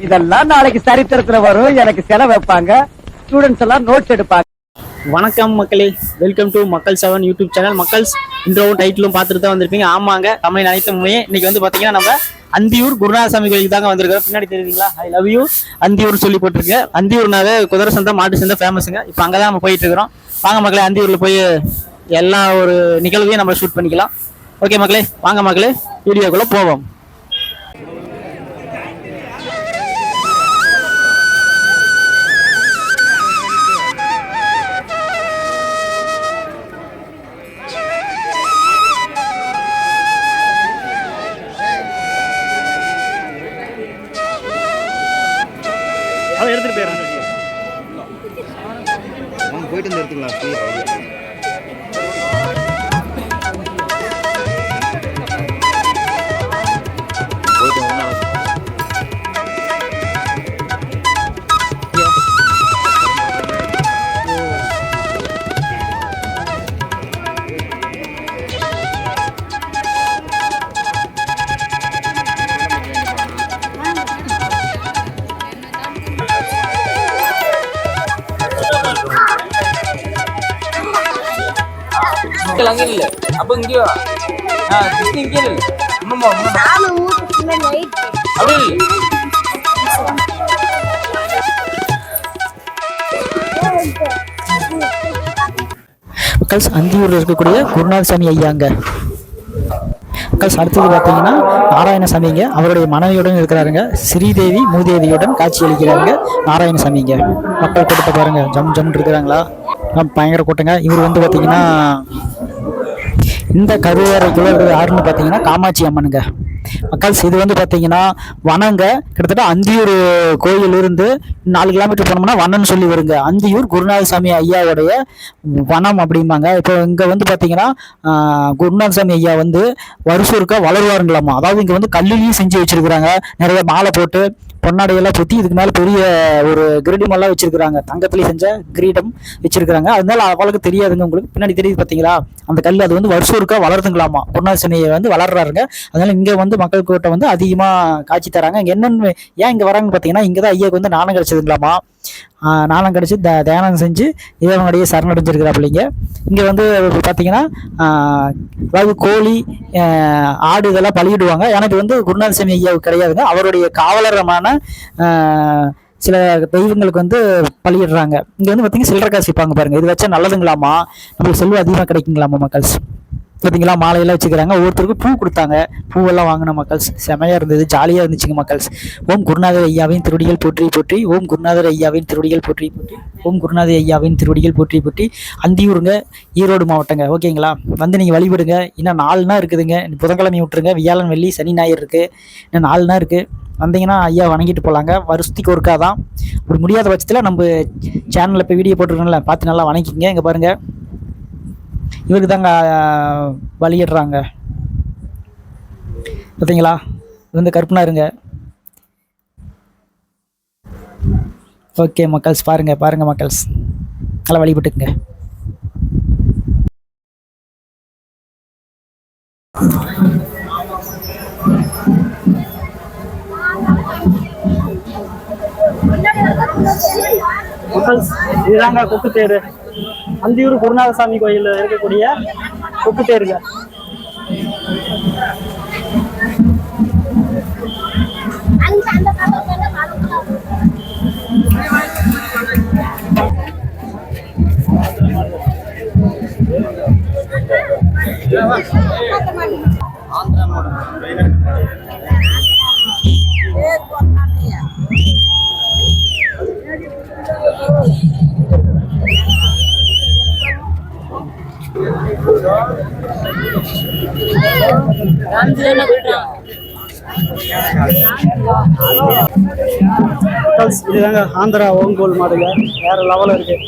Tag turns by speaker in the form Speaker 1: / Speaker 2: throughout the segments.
Speaker 1: இதெல்லாம் நாளைக்கு சரித்திரத்துல வரும். எனக்கு செலவு வைப்பாங்க, ஸ்டூடெண்ட்ஸ் எல்லாம் நோட்ஸ் எடுப்பாங்க.
Speaker 2: வணக்கம் மக்களே, வெல்கம் டு மக்கள் 7 யூடியூப் சேனல். மக்கள்ஸ் இன்ட்ரோவும் டைட்டிலும் பார்த்துட்டு தான் வந்திருப்பீங்க. ஆமாங்க, தமிழ் அனைத்துமே இன்னைக்கு வந்து பாத்தீங்கன்னா நம்ம அந்தியூர் குருநாதசாமி கோயிலுக்கு தாங்க வந்திருக்கிறோம். பின்னாடி தெரியுதுங்களா, ஐ லவ் யூ அந்தியூர் சொல்லி போட்டிருக்கு. அந்தியூர்னாவே குதிரை சந்தை மாட்டு சந்தை ஃபேமஸுங்க. இப்போ அங்கதான் நம்ம போயிட்டு இருக்கிறோம். வாங்க மக்களே, அந்தியூர்ல போய் எல்லா ஒரு நிகழ்வையும் நம்ம ஷூட் பண்ணிக்கலாம். ஓகே மக்களே, வாங்க மக்களே, வீடியோக்குள்ள போவோம். எடுத்துட்டு போயிடுறாங்க, போயிட்டு வந்து எடுத்துக்கலாம்.
Speaker 3: இல்ல அப்ப இங்கயோ இங்க இல்ல
Speaker 2: அந்தியூர்ல இருக்கக்கூடிய குருநாதசாமி ஐயாங்க. அடுத்தது பார்த்தீங்கன்னா நாராயணசாமிங்க, அவருடைய மனைவியுடன் இருக்கிறாருங்க. ஸ்ரீதேவி மூதேவியுடன் காட்சி அளிக்கிறாருங்க நாராயணசாமிங்க. மக்கள் கூட்டத்தை பாருங்க, ஜம் ஜம் இருக்கிறாங்களா, பயங்கர கூட்டங்க. இவர் வந்து பார்த்தீங்கன்னா இந்த கருவறைக்குள்ள யாருன்னு பார்த்தீங்கன்னா காமாட்சி அம்மனுங்க. மக்கள்ஸ் இது வந்து பார்த்தீங்கன்னா வனங்க. கிட்டத்தட்ட அந்தியூர் கோயிலிருந்து 4 கிலோமீட்டர் போனோம்னா வனம்னு சொல்லி வருங்க. அந்தியூர் குருநாதசாமி ஐயாவுடைய வனம் அப்படிம்பாங்க. இப்போ இங்கே வந்து பார்த்தீங்கன்னா குருநாதசாமி ஐயா வந்து வருஷம் வளருவாருங்களாமா. அதாவது இங்கே வந்து கல்லுலையும் செஞ்சு வச்சிருக்கிறாங்க. நிறைய மாலை போட்டு பொன்னாடையெல்லாம் பொத்தி இதுக்கு மேலே பெரிய ஒரு கிரீடமெல்லாம் வச்சிருக்கிறாங்க. தங்கத்துலேயும் செஞ்ச கிரீடம் வச்சிருக்கிறாங்க. அதனால அவளுக்கு தெரியாதுங்க. உங்களுக்கு பின்னாடி தெரியுது பார்த்தீங்களா, அந்த கல் அது வந்து வருஷம் வளருதுங்களாமா. குருநாதசாமியை வந்து வளர்றாருங்க. அதனால இங்கே வந்து மக்கள் கூட்டம் வந்து அதிகமாக காட்சி தராங்க. இங்கே என்னன்னு ஏன் இங்கே வராங்கன்னு பார்த்தீங்கன்னா, இங்கே தான் ஐயாவுக்கு வந்து நாணம் கிடைச்சதுங்களாமா. நாணம் கிடைச்சி தியானம் செஞ்சு இறைவனுடைய சரணடைஞ்சிருக்கிறாப்பிள்ளைங்க. இங்கே வந்து பார்த்தீங்கன்னா அதாவது கோழி ஆடு இதெல்லாம் பலியிடுவாங்க. எனக்கு வந்து குருநாதசாமி ஐயாவுக்கு கிடையாதுங்க. அவருடைய காவலரமான சில தெய்வங்களுக்கு வந்து பலியிடுறாங்க. இங்கே வந்து பார்த்தீங்கன்னா சில்லறை காசு வைப்பாங்க பாருங்க. இது வச்சா நல்லதுங்களாமா, நம்மளுக்கு செல்வம் அதிகமாக கிடைக்குங்களாமா. மக்கள்ஸ் பார்த்தீங்களா, மாலையெல்லாம் வச்சுக்கிறாங்க. ஒவ்வொருத்தருக்கும் பூ கொடுத்தாங்க. பூவெல்லாம் வாங்கின மக்கள்ஸ் செமையாக இருந்தது, ஜாலியாக இருந்துச்சுங்க மக்கள்ஸ். ஓம் குருநாதர் ஐயாவின் திருவடிகள் போற்றி போற்றி, ஓம் குருநாதர் ஐயாவின் திருவடிகள் போற்றி போற்றி, ஓம் குருநாதர் ஐயாவின் திருவடிகள் போற்றி போற்றி. அந்தியூருங்க, ஈரோடு மாவட்டங்க. ஓகேங்களா, வந்து நீங்கள் வழிபடுங்க. இன்னும் 4 நாள் இருக்குதுங்க. புதன்கிழமை விட்டுருங்க. வியாழன் வெள்ளி சனி ஞாயிறு இருக்குது. இன்னும் 4 நாள் இருக்குது. வந்தீங்கன்னா ஐயா வணங்கிட்டு போகலாங்க. வருஷத்துக்கு ஒருக்கா தான். அப்படி முடியாத பட்சத்தில் நம்ம சேனலில் இப்போ வீடியோ போட்டுருக்கோம்ல, பார்த்து நல்லா வணங்கிங்க. இங்கே பாருங்கள், இவருக்கு தாங்க பலியிடுறாங்க பார்த்தீங்களா. இது வந்து கருப்புனாருங்க. ஓகே மக்கள்ஸ், பாருங்க மக்கள்ஸ், நல்லா வழிபட்டுக்குங்க. இதுதாங்க கொக்கு தேரு, அந்தியூர் குருநாதசாமி கோயில் இருக்கக்கூடிய கொக்கு தேருங்க. இதுதாங்க ஆந்திரா ஓங்கோல் மாடுங்க, வேற லெவலில் இருக்கு.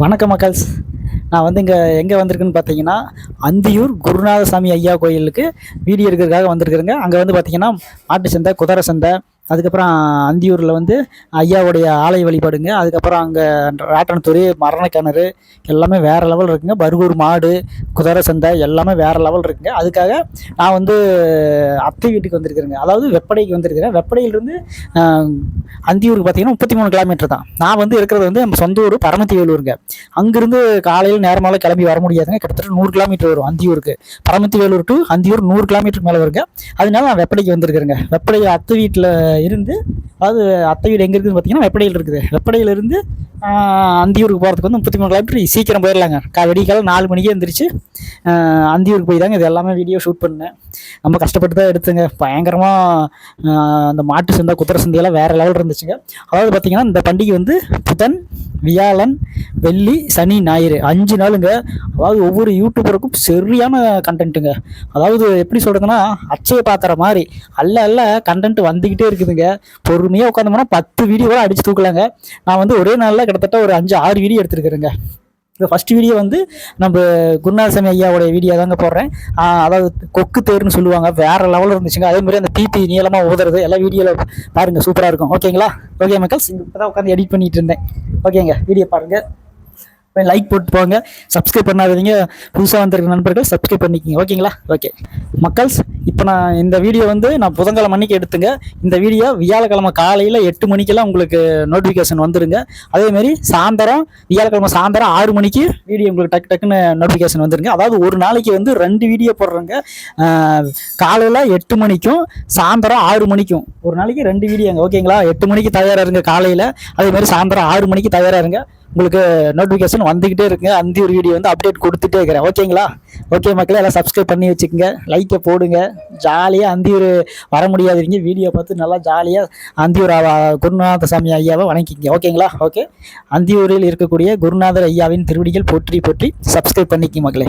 Speaker 2: வணக்கம் மக்கள்ஸ். நான் வந்து இங்கே எங்கே வந்திருக்குன்னு பார்த்தீங்கன்னா அந்தியூர் குருநாதசாமி ஐயா கோயிலுக்கு வீடியோ எடுக்கிறதுக்காக வந்திருக்குறேங்க. அங்கே வந்து பார்த்தீங்கன்னா மாட்டு சந்தை, குதிரை சந்தை, அதுக்கப்புறம் அந்தியூரில் வந்து ஐயாவுடைய ஆலய வழிபாடுங்க. அதுக்கப்புறம் அங்கே ராட்டனத்தூர், மரணக்கிணறு எல்லாமே வேறு லெவல் இருக்குங்க. பர்கூர் மாடு, குதிரை சந்தை எல்லாமே வேறு லெவல் இருக்குங்க. அதுக்காக நான் வந்து அத்தை வீட்டுக்கு வந்திருக்கிறேங்க. அதாவது வெப்படைக்கு வந்திருக்கிறேன். வெப்படையிலிருந்து அந்தியூருக்கு பார்த்தீங்கன்னா 33 கிலோமீட்டர் தான். நான் வந்து இருக்கிறது வந்து நம்ம சொந்த ஊர் பரமத்தி வேலூருங்க. அங்கேருந்து காலையில் நேரமால கிளம்பி வர முடியாதுங்க. கிட்டத்தட்ட 100 கிலோமீட்டர் வரும் அந்தியூருக்கு. பரமத்தி வேலூர் டு அந்தியூர் 100 கிலோமீட்டருக்கு மேலே வருங்க. அதனால நான் வெப்படைக்கு வந்திருக்கிறேங்க. வெப்படை அத்தை வீட்டில் இருந்து, அதாவது அத்தை வீடு எங்கே இருக்குதுன்னு பார்த்தீங்கன்னா வெப்படையில் இருக்குது. வெப்படையிலிருந்து அந்தியூருக்கு போகிறதுக்கு வந்து 33 கிலோமீட்டர் சீக்கிரம் போயிடலாங்க. வெடிக்கால 4 மணிக்கே எழுந்திரிச்சு அந்தியூருக்கு போய் தாங்க இது எல்லாமே வீடியோ ஷூட் பண்ணேன். ரொம்ப கஷ்டப்பட்டு தான் எடுத்துங்க. பயங்கரமாக அந்த மாட்டு சந்தை, குதிரை சந்தையெல்லாம் வேறு லெவல் இருந்துச்சுங்க. அதாவது பார்த்திங்கன்னா இந்த பண்டிகை வந்து புதன், வியாழன், வெள்ளி, சனி, ஞாயிறு 5 நாளுங்க. அதாவது ஒவ்வொரு யூடியூபருக்கும் சரியான கண்டென்ட்டுங்க. அதாவது எப்படி சொல்கிறதுன்னா அச்சய பாத்திர மாதிரி அல்ல கண்டென்ட் வந்துக்கிட்டே இருக்குதுங்க. பொறுமையாக உட்காந்தோம்னா 10 வீடியோவாக அடித்து தூக்கலாங்க. நான் வந்து ஒரே நாளில் கிட்டத்தட்ட ஒரு 5-6 வீடியோ எடுத்துருக்குறேங்க. இப்போ ஃபஸ்ட் வீடியோ வந்து நம்ம குருநாதசாமி ஐயாவோடைய வீடியோ தாங்க போடுறேன். அதாவது கொக்கு தேர்னு சொல்லுவாங்க, வேறு லெவலில் இருந்துச்சுங்க. அதே மாதிரி அந்த பிபி நீளமாக ஊதுறது எல்லாம் வீடியோவில் பாருங்கள், சூப்பராக இருக்கும். ஓகேங்களா? ஓகே மக்கள்ஸ், இப்போ தான் உட்காந்து எடிட் பண்ணிகிட்டு இருந்தேன். ஓகேங்க, வீடியோ பாருங்கள், லைக் போட்டு போங்க. சப்ஸ்கிரைப் பண்ணாதீங்க, புதுசாக வந்திருக்க நண்பர்கள் சப்ஸ்கிரைப் பண்ணிக்கிங்க. ஓகேங்களா? ஓகே மக்கள்ஸ், இப்போ நான் இந்த வீடியோ வந்து நான் புதன்கிழமை அன்னைக்கு எடுத்துங்க. இந்த வீடியோ வியாழக்கிழமை காலையில் 8 மணிக்கெல்லாம் உங்களுக்கு நோட்டிஃபிகேஷன் வந்துடுங்க. அதேமாரி சாயந்தரம் வியாழக்கிழமை சாயந்தரம் 6 மணிக்கு வீடியோ உங்களுக்கு டக்குன்னு நோட்டிஃபிகேஷன் வந்துருங்க. அதாவது ஒரு நாளைக்கு வந்து 2 வீடியோ போடுறேங்க. காலையில் 8 மணிக்கும் சாயந்தரம் 6 மணிக்கும் ஒரு நாளைக்கு 2 வீடியோங்க. ஓகேங்களா? 8 மணிக்கு தயாராக இருங்க காலையில், அதேமாதிரி சாயந்தரம் 6 மணிக்கு தயாராக இருங்க. உங்களுக்கு நோட்டிஃபிகேஷன் வந்துக்கிட்டே இருக்குங்க. அந்த ஒரு வீடியோ வந்து அப்டேட் கொடுத்துட்டே இருக்கிறேன். ஓகேங்களா? ஓகே மக்களே, எல்லாம் சப்ஸ்கிரைப் பண்ணி வச்சுக்கோங்க, லைக்கை போடுங்க. ஜாலியாக அந்தியூர் வர முடியாதீங்க, வீடியோ பார்த்து நல்லா ஜாலியாக அந்தியூர் குருநாதசாமி ஐயாவை வணங்கிக்கிங்க. ஓகேங்களா? ஓகே, அந்தியூரில் இருக்கக்கூடிய குருநாதர் ஐயாவின் திருவடிகள் போற்றி போற்றி சப்ஸ்கிரைப் பண்ணிக்கங்க மக்களே.